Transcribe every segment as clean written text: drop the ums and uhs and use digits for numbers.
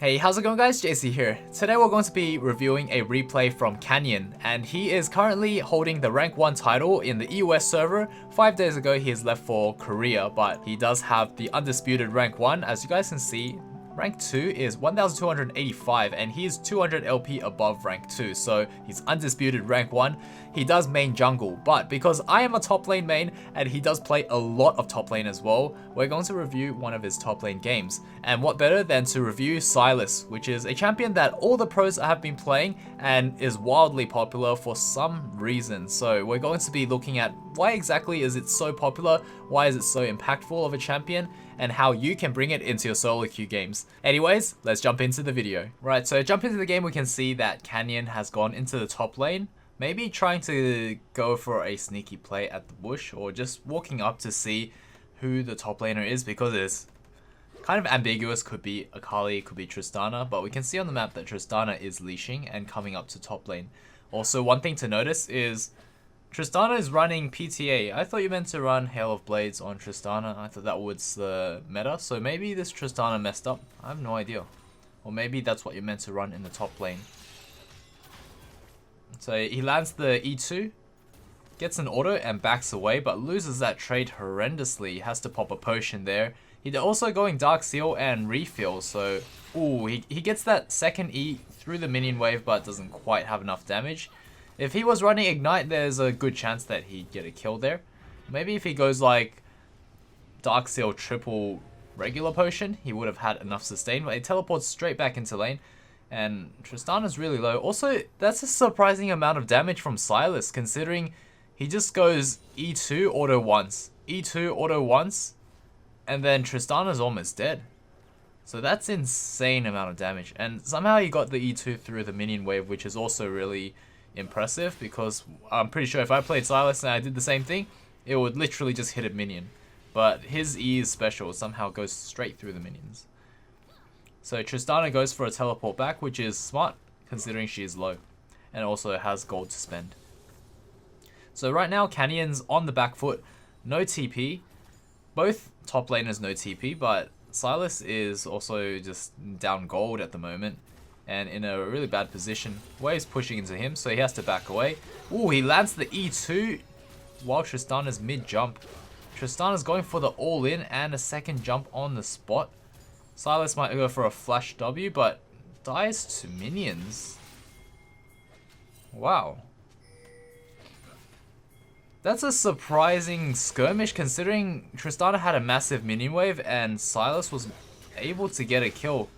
Hey, how's it going guys? JC here. Today we're going to be reviewing a replay from Canyon, and he is currently holding the rank 1 title in the EUS server. 5 days ago he has left for Korea, but he does have the undisputed rank 1. As you guys can see, rank 2 is 1285 and he is 200 LP above rank 2, so he's undisputed rank 1. He does main jungle, but because I am a top lane main and he does play a lot of top lane as well, we're going to review one of his top lane games. And what better than to review Sylas, which is a champion that all the pros have been playing and is wildly popular for some reason. So we're going to be looking at why exactly is it so popular, why is it so impactful of a champion, and how you can bring it into your solo queue games. Anyways, let's jump into the video. Right, so jump into the game, we can see that Canyon has gone into the top lane, maybe trying to go for a sneaky play at the bush, or just walking up to see who the top laner is, because it's kind of ambiguous. Could be Akali, could be Tristana, but we can see on the map that Tristana is leashing and coming up to top lane. Also, one thing to notice is Tristana is running PTA. I thought you meant to run Hail of Blades on Tristana. I thought that was the meta, so maybe this Tristana messed up. I have no idea. Or maybe that's what you're meant to run in the top lane. So he lands the E2, gets an auto and backs away, but loses that trade horrendously. He has to pop a potion there. He's also going Dark Seal and refill, so ooh, he gets that second E through the minion wave, but doesn't quite have enough damage. If he was running Ignite, there's a good chance that he'd get a kill there. Maybe if he goes like Dark Seal triple regular potion, he would have had enough sustain, but he teleports straight back into lane. And Tristana's really low. Also, that's a surprising amount of damage from Sylas, considering he just goes E2 auto once, E2 auto once, and then Tristana's almost dead. So that's insane amount of damage. And somehow he got the E2 through the minion wave, which is also really impressive, because I'm pretty sure if I played Sylas and I did the same thing, it would literally just hit a minion. But his E is special, somehow goes straight through the minions. So Tristana goes for a teleport back, which is smart considering she is low and also has gold to spend. So right now Canyon's on the back foot, no TP. Both top laners no TP, but Sylas is also just down gold at the moment and in a really bad position. Wave's pushing into him, so he has to back away. Ooh, he lands the E2 while Tristana's mid-jump. Tristana's going for the all-in and a second jump on the spot. Sylas might go for a flash W, but dies to minions. Wow. That's a surprising skirmish, considering Tristana had a massive minion wave and Sylas was able to get a kill.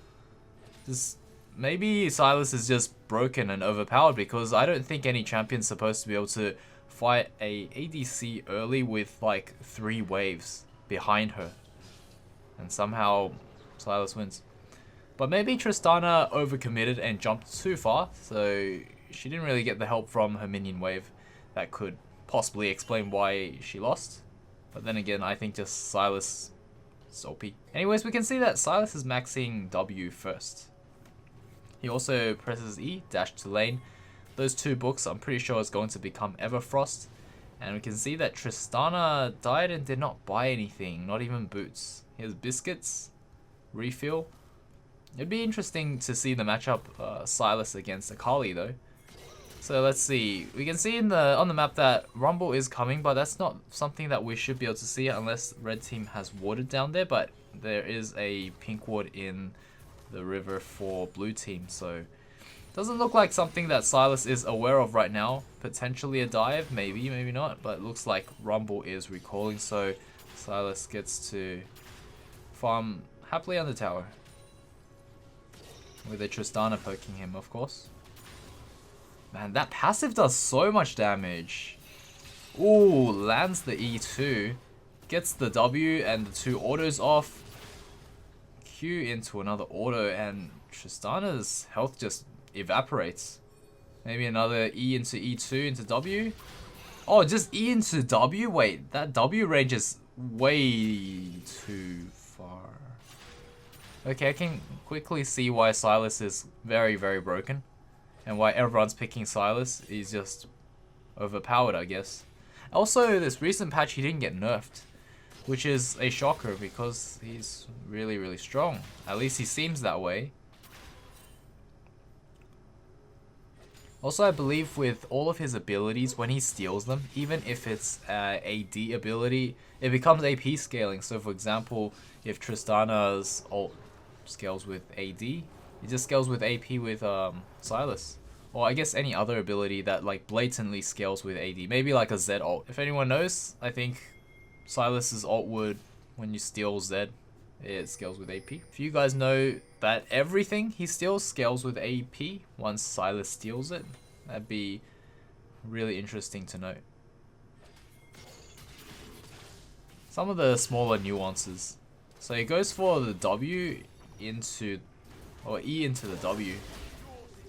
Maybe Sylas is just broken and overpowered, because I don't think any champion's supposed to be able to fight a ADC early with like 3 waves behind her. And somehow Sylas wins. But maybe Tristana overcommitted and jumped too far, so she didn't really get the help from her minion wave. That could possibly explain why she lost. But then again, I think just Sylas is OP. Anyways, we can see that Sylas is maxing W first. He also presses E, dash to lane. Those 2 books I'm pretty sure is going to become Everfrost. And we can see that Tristana died and did not buy anything, not even boots. He has biscuits, refill. It'd be interesting to see the matchup Sylas against Akali though. So let's see. We can see on the map that Rumble is coming, but that's not something that we should be able to see unless red team has warded down there. But there is a pink ward in the river for blue team, so doesn't look like something that Sylas is aware of right now. Potentially a dive, maybe, maybe not, but it looks like Rumble is recalling, so Sylas gets to farm happily on the tower with a Tristana poking him, of course. Man, that passive does so much damage. Ooh, lands the E2, gets the W and the 2 autos off. Q into another auto, and Tristana's health just evaporates. Maybe another E into E2 into W. Oh, just E into W? Wait, that W range is way too far. Okay, I can quickly see why Sylas is very, very broken. And why everyone's picking Sylas. He's just overpowered, I guess. Also, this recent patch, he didn't get nerfed, which is a shocker because he's really, really strong. At least he seems that way. Also, I believe with all of his abilities, when he steals them, even if it's AD ability, it becomes AP scaling. So for example, if Tristana's ult scales with AD, it just scales with AP with Sylas. Or I guess any other ability that like blatantly scales with AD. Maybe like a Z ult. If anyone knows, I think Sylas's ult would, when you steal Z, it scales with AP. If you guys know that everything he steals scales with AP once Sylas steals it, that'd be really interesting to know. Some of the smaller nuances. So he goes for the W into, or E into the W.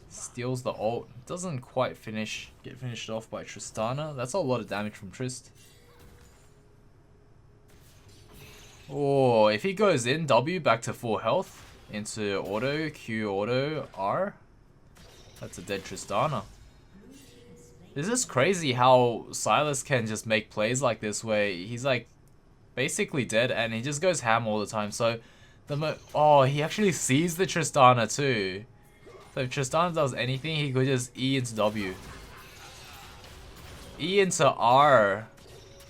Steals the ult. Doesn't quite get finished off by Tristana. That's a lot of damage from Trist. Oh, if he goes in, W back to full health, into auto, Q auto, R, that's a dead Tristana. This is crazy how Sylas can just make plays like this where he's like basically dead and he just goes ham all the time. So oh, he actually sees the Tristana too. So if Tristana does anything, he could just E into W. E into R.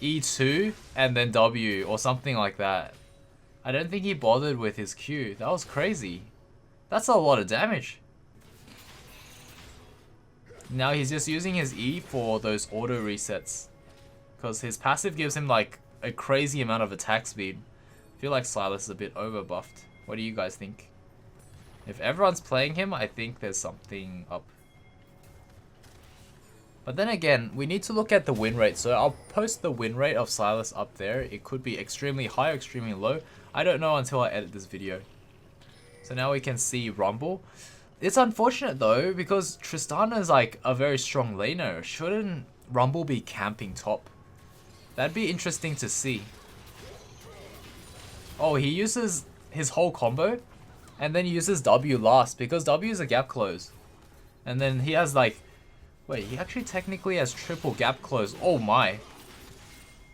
E2 and then W or something like that. I don't think he bothered with his Q. That was crazy. That's a lot of damage. Now he's just using his E for those auto resets. Because his passive gives him like a crazy amount of attack speed. I feel like Sylas is a bit over buffed. What do you guys think? If everyone's playing him, I think there's something up. But then again, we need to look at the win rate. So I'll post the win rate of Sylas up there. It could be extremely high or extremely low. I don't know until I edit this video. So now we can see Rumble. It's unfortunate though, because Tristana is like a very strong laner. Shouldn't Rumble be camping top? That'd be interesting to see. Oh, he uses his whole combo and then he uses W last because W is a gap close. And then he has like, wait, he actually technically has triple gap close. Oh my.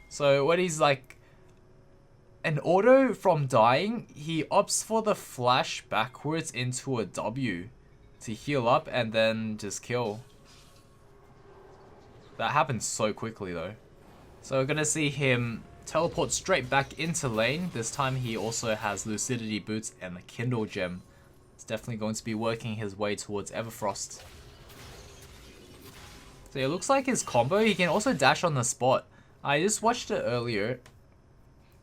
So when he's like an auto from dying, he opts for the flash backwards into a W to heal up and then just kill. That happens so quickly though. So we're gonna see him teleport straight back into lane. This time he also has Lucidity Boots and the Kindle Gem. It's definitely going to be working his way towards Everfrost. So it looks like his combo, he can also dash on the spot. I just watched it earlier.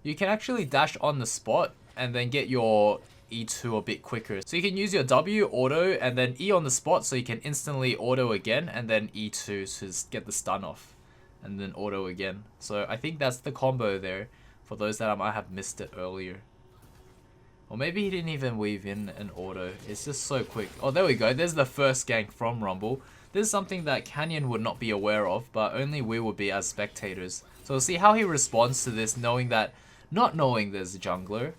You can actually dash on the spot and then get your E2 a bit quicker. So you can use your W auto and then E on the spot so you can instantly auto again and then E2 to get the stun off. And then auto again. So I think that's the combo there for those that might have missed it earlier. Or maybe he didn't even weave in an auto. It's just so quick. Oh, there we go. There's the first gank from Rumble. This is something that Canyon would not be aware of, but only we would be as spectators. So we'll see how he responds to this, knowing that, not knowing there's a jungler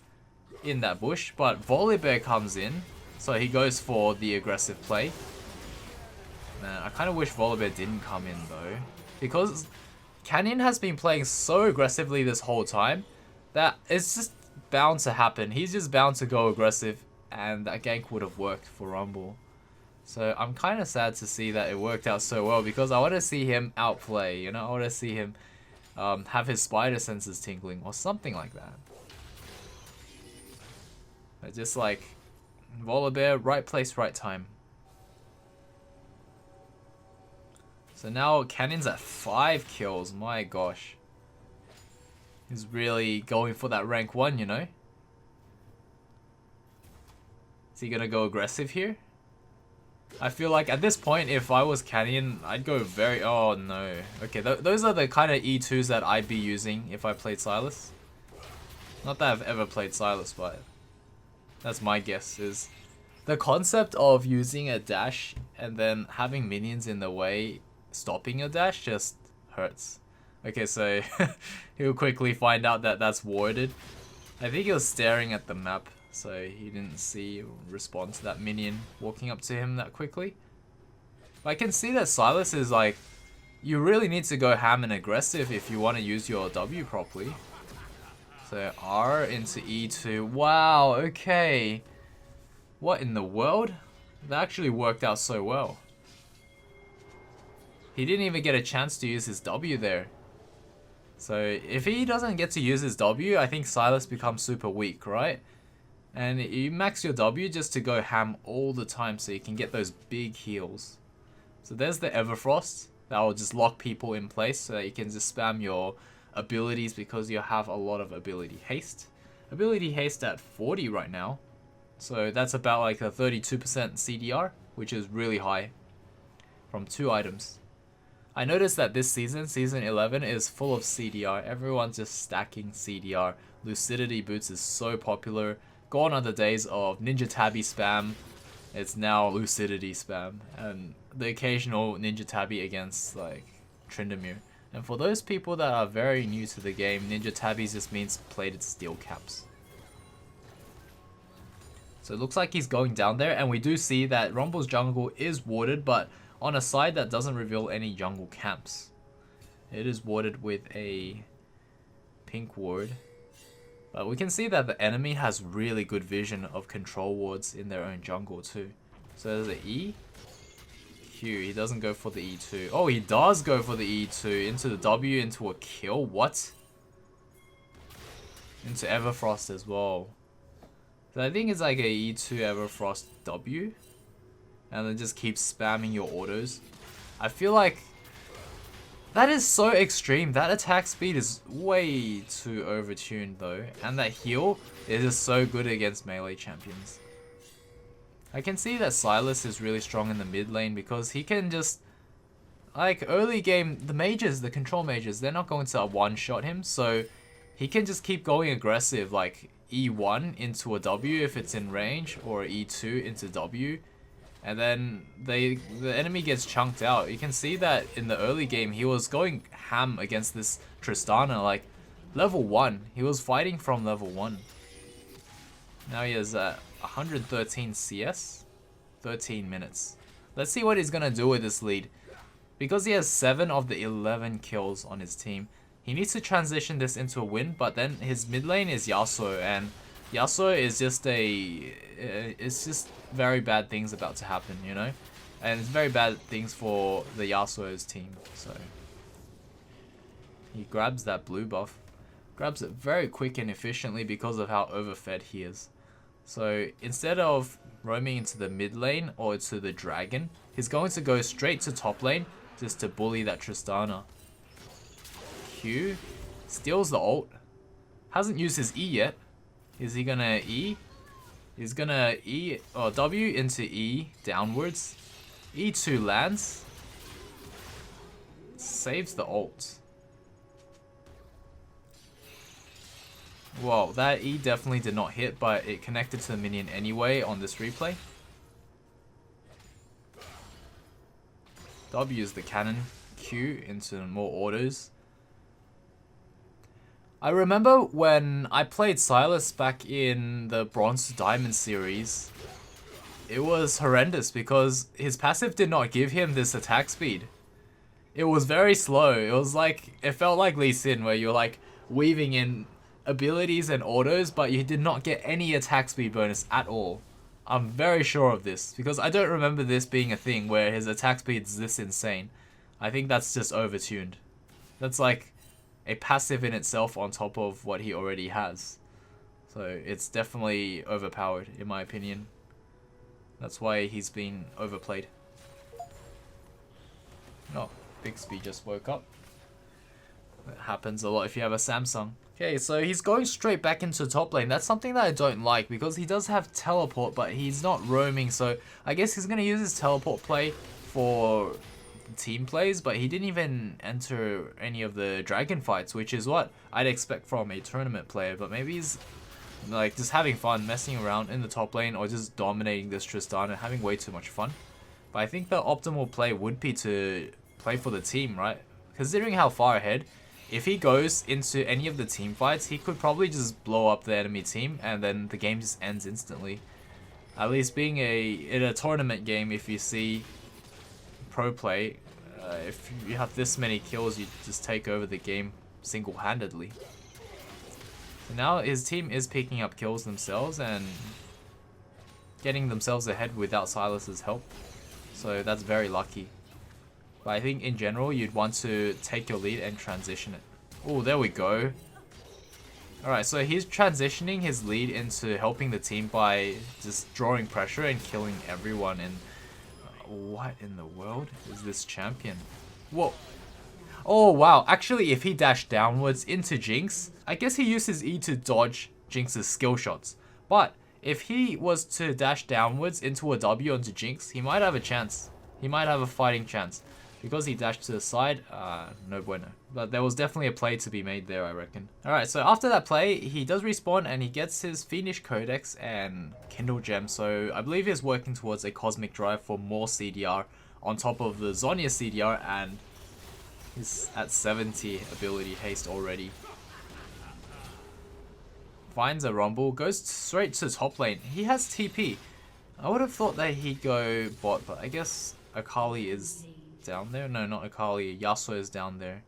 in that bush, but Volibear comes in, so he goes for the aggressive play. Man, I kind of wish Volibear didn't come in though, because Canyon has been playing so aggressively this whole time that it's just bound to happen. He's just bound to go aggressive, and that gank would have worked for Rumble. So I'm kind of sad to see that it worked out so well, because I want to see him outplay, you know? I want to see him have his spider senses tingling or something like that. But just like Volibear, right place, right time. So now Canyon's at 5 kills, my gosh. He's really going for that rank 1, you know? Is he gonna go aggressive here? I feel like at this point, if I was Canyon, I'd go very... Oh, no. Okay, those are the kind of E2s that I'd be using if I played Sylas. Not that I've ever played Sylas, but that's my guess, is the concept of using a dash and then having minions in the way, stopping a dash just hurts. Okay, so he'll quickly find out that that's warded. I think he was staring at the map, so he didn't see or respond to that minion walking up to him that quickly. But I can see that Sylas is like, you really need to go ham and aggressive if you want to use your W properly. So R into E2. Wow, okay. What in the world? That actually worked out so well. He didn't even get a chance to use his W there. So if he doesn't get to use his W, I think Sylas becomes super weak, right? And you max your W just to go ham all the time so you can get those big heals. So there's the Everfrost. That will just lock people in place so that you can just spam your abilities because you have a lot of ability haste. Ability haste at 40 right now. So that's about like a 32% CDR, which is really high from 2 items. I noticed that this season, season 11, is full of CDR. Everyone's just stacking CDR. Lucidity boots is so popular. Gone are the days of Ninja Tabby spam. It's now Lucidity spam. And the occasional Ninja Tabby against like Tryndamere. And for those people that are very new to the game, Ninja Tabbies just means plated steel caps. So it looks like he's going down there, and we do see that Rumble's jungle is warded, but on a side that doesn't reveal any jungle camps. It is warded with a pink ward. But we can see that the enemy has really good vision of control wards in their own jungle too. So there's an E. Q, he doesn't go for the E2. Oh, he does go for the E2. Into the W, into a kill. What? Into Everfrost as well. So I think it's like a E2 Everfrost W. And then just keep spamming your autos. I feel like that is so extreme. That attack speed is way too overtuned though. And that heal is just so good against melee champions. I can see that Sylas is really strong in the mid lane because he can just, like, early game, the mages, the control mages, they're not going to one-shot him, so he can just keep going aggressive, like E1 into a W if it's in range, or E2 into W, and then the enemy gets chunked out. You can see that in the early game, he was going ham against this Tristana, like, level 1. He was fighting from level 1. Now he has 113 CS, 13 minutes. Let's see what he's gonna do with this lead. Because he has 7 of the 11 kills on his team, he needs to transition this into a win, but then his mid lane is Yasuo, and Yasuo is just it's just very bad things about to happen, you know? And it's very bad things for the Yasuo's team, so. He grabs that blue buff. Grabs it very quick and efficiently because of how overfed he is. So instead of roaming into the mid lane or to the dragon, he's going to go straight to top lane just to bully that Tristana. Q steals the ult. Hasn't used his E yet. Is he gonna E? He's gonna E or W into E downwards. E2 lands. Saves the ult. Whoa, that E definitely did not hit, but it connected to the minion anyway on this replay. W is the cannon. Q into more autos. I remember when I played Sylas back in the Bronze to Diamond series, it was horrendous because his passive did not give him this attack speed. It was very slow. It was like, it felt like Lee Sin where you're like weaving in abilities and autos, but you did not get any attack speed bonus at all. I'm very sure of this because I don't remember this being a thing where his attack speed is this insane. I think that's just overtuned. That's like a passive in itself on top of what he already has. So it's definitely overpowered in my opinion. That's why he's been overplayed. Oh, Bixby just woke up. That happens a lot if you have a Samsung. Okay, so he's going straight back into top lane. That's something that I don't like because he does have teleport, but he's not roaming. So I guess he's going to use his teleport play for team plays, but he didn't even enter any of the dragon fights, which is what I'd expect from a tournament player. But maybe he's like just having fun, messing around in the top lane, or just dominating this Tristana, having way too much fun. But I think the optimal play would be to play for the team, right? Considering how far ahead, if he goes into any of the team fights, he could probably just blow up the enemy team and then the game just ends instantly. At least being in a tournament game, if you see pro play, if you have this many kills, you just take over the game single-handedly. So now his team is picking up kills themselves and getting themselves ahead without Sylas's help. So that's very lucky. But I think in general, you'd want to take your lead and transition it. Oh, there we go. Alright, so he's transitioning his lead into helping the team by just drawing pressure and killing everyone. And what in the world is this champion? Whoa. Oh, wow. Actually, if he dashed downwards into Jinx, I guess he used his E to dodge Jinx's skill shots. But if he was to dash downwards into a W onto Jinx, he might have a chance. He might have a fighting chance. Because he dashed to the side, no bueno. But there was definitely a play to be made there, I reckon. Alright, so after that play, he does respawn and he gets his Fiendish Codex and Kindle Gem. So I believe he's working towards a Cosmic Drive for more CDR on top of the Zhonya CDR, and he's at 70 ability haste already. Finds a Rumble, goes straight to top lane. He has TP. I would have thought that he'd go bot, but I guess Akali is down there. No, not Akali. Yasuo is down there.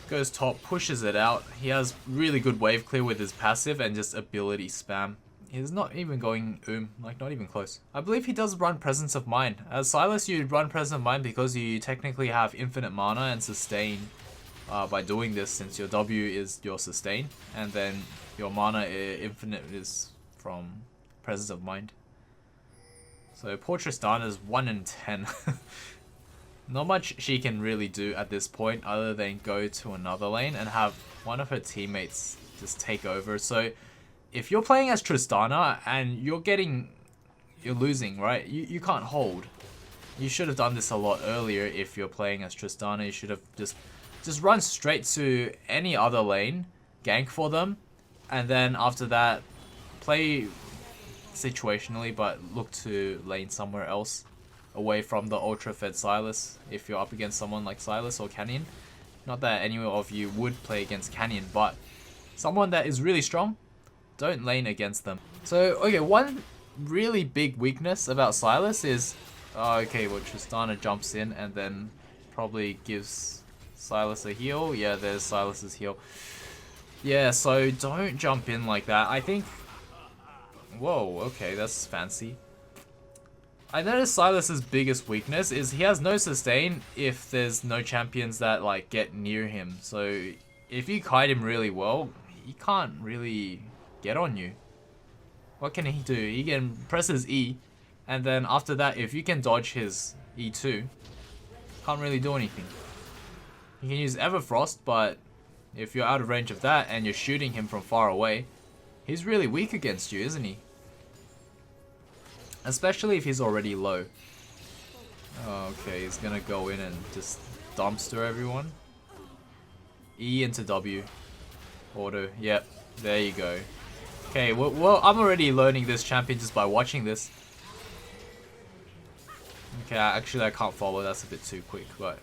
Goes top, pushes it out. He has really good wave clear with his passive and just ability spam. He's not even going like not even close. I believe he does run Presence of Mind. As Sylas, you run Presence of Mind because you technically have infinite mana and sustain by doing this, since your W is your sustain, and then your mana infinite is from Presence of Mind. So poor Tristana is 1 in 10. Not much she can really do at this point other than go to another lane and have one of her teammates just take over. So if you're playing as Tristana and you're losing, right? You can't hold. You should have done this a lot earlier. If you're playing as Tristana, you should have just run straight to any other lane, gank for them, and then after that play situationally, but look to lane somewhere else away from the ultra fed Sylas if you're up against someone like Sylas or Canyon. Not that any of you would play against Canyon, but someone that is really strong, don't lane against them. So okay, one really big weakness about Sylas is okay, well, Tristana jumps in and then probably gives Sylas a heal. Yeah, there's Sylas's heal. Yeah, so don't jump in like that. I think, whoa, okay, that's fancy. I noticed Sylas's biggest weakness is he has no sustain if there's no champions that like get near him. So if you kite him really well, he can't really get on you. What can he do? He can press his E, and then after that, if you can dodge his E2, can't really do anything. You can use Everfrost, but if you're out of range of that and you're shooting him from far away, he's really weak against you, isn't he? Especially if he's already low. Oh, okay, he's gonna go in and just dumpster everyone. E into W. Auto. Yep, there you go. Okay, well, I'm already learning this champion just by watching this. Okay, actually I can't follow, that's a bit too quick, but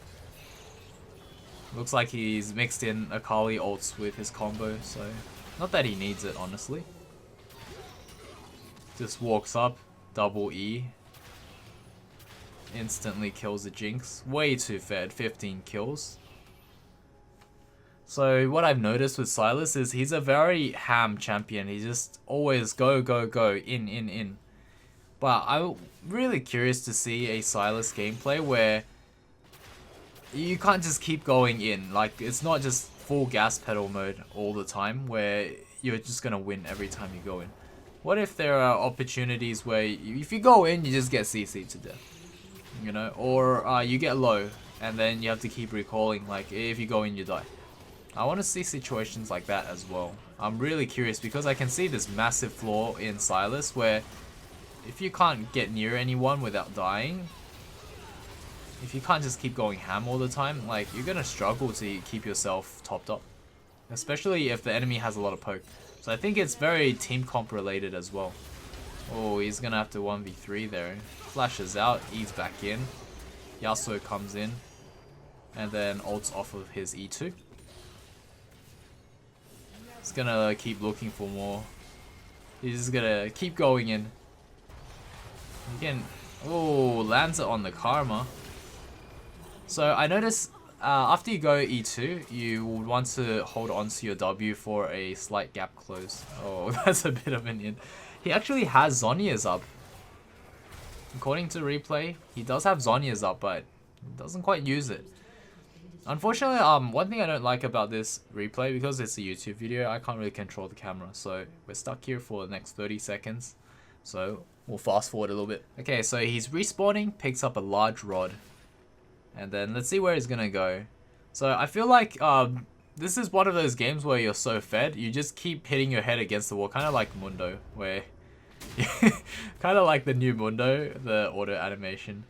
looks like he's mixed in Akali ults with his combo, so not that he needs it, honestly. Just walks up, double E. Instantly kills the Jinx. Way too fed, 15 kills. So what I've noticed with Sylas is he's a very ham champion. He just always go, go, go, in. But I'm really curious to see a Sylas gameplay where you can't just keep going in. Like, it's not just full gas pedal mode all the time where you're just gonna win every time you go in. What if there are opportunities where if you go in, you just get CC'd to death? You know? Or you get low and then you have to keep recalling, like if you go in, you die. I want to see situations like that as well. I'm really curious because I can see this massive flaw in Sylas where if you can't get near anyone without dying, if you can't just keep going ham all the time, like you're gonna struggle to keep yourself topped up. Especially if the enemy has a lot of poke. So I think it's very team comp related as well. Oh, he's gonna have to 1v3 there. Flashes out, E's back in. Yasuo comes in. And then ults off of his E2. He's gonna keep looking for more. He's just gonna keep going in. Again, oh, lands it on the Karma. So I noticed after you go E2, you would want to hold on to your W for a slight gap close. Oh, that's a bit of an in. He actually has Zhonya's up. according to replay, he does have Zhonya's up, but he doesn't quite use it. Unfortunately, one thing I don't like about this replay, because it's a YouTube video, I can't really control the camera, so we're stuck here for the next 30 seconds. So we'll fast forward a little bit. Okay, so he's respawning, picks up a large rod, and then let's see where he's gonna go. So I feel like this is one of those games where you're so fed, you just keep hitting your head against the wall, kind of like Mundo, where kind of like the new Mundo, the auto animation.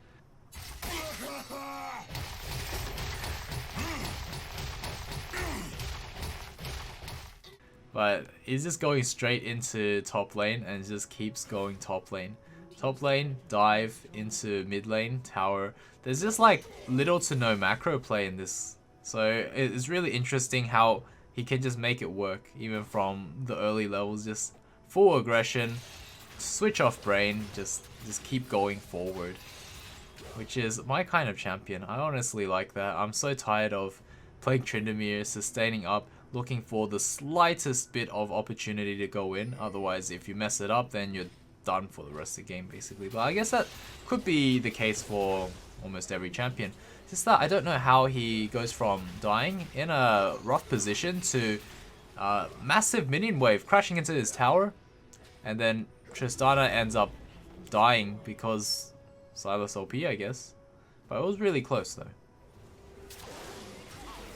But he's just going straight into top lane and just keeps going top lane. Top lane, dive into mid lane, tower. There's just like little to no macro play in this. So it's really interesting how he can just make it work even from the early levels. Just full aggression, switch off brain, just keep going forward. Which is my kind of champion. I honestly like that. I'm so tired of playing Tryndamere, sustaining up, looking for the slightest bit of opportunity to go in. Otherwise, if you mess it up, then you're done for the rest of the game, basically. But I guess that could be the case for almost every champion. Just that I don't know how he goes from dying in a rough position to massive minion wave crashing into his tower, and then Tristana ends up dying because Sylas OP, I guess. But it was really close though.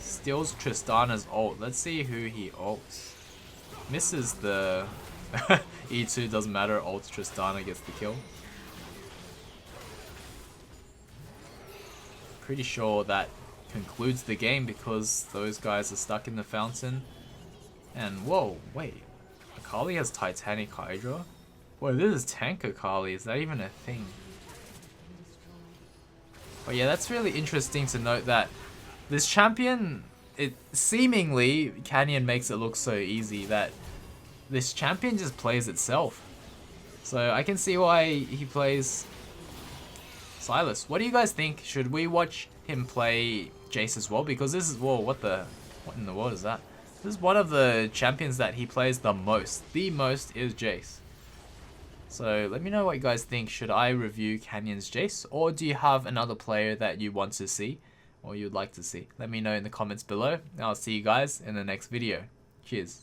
Steals Tristana's ult. Let's see who he ults. Misses the E2, doesn't matter. Ults Tristana, gets the kill. Pretty sure that concludes the game because those guys are stuck in the fountain. And whoa, wait. Akali has Titanic Hydra? Whoa, this is tank Akali. Is that even a thing? But yeah, that's really interesting to note that this champion, it seemingly, Canyon makes it look so easy that this champion just plays itself. So I can see why he plays Sylas. What do you guys think? Should we watch him play Jace as well? Because this is, whoa, what in the world is that? This is one of the champions that he plays the most. The most is Jace. So let me know what you guys think. Should I review Canyon's Jace? Or do you have another player that you want to see? Or you'd like to see? Let me know in the comments below. I'll see you guys in the next video. Cheers.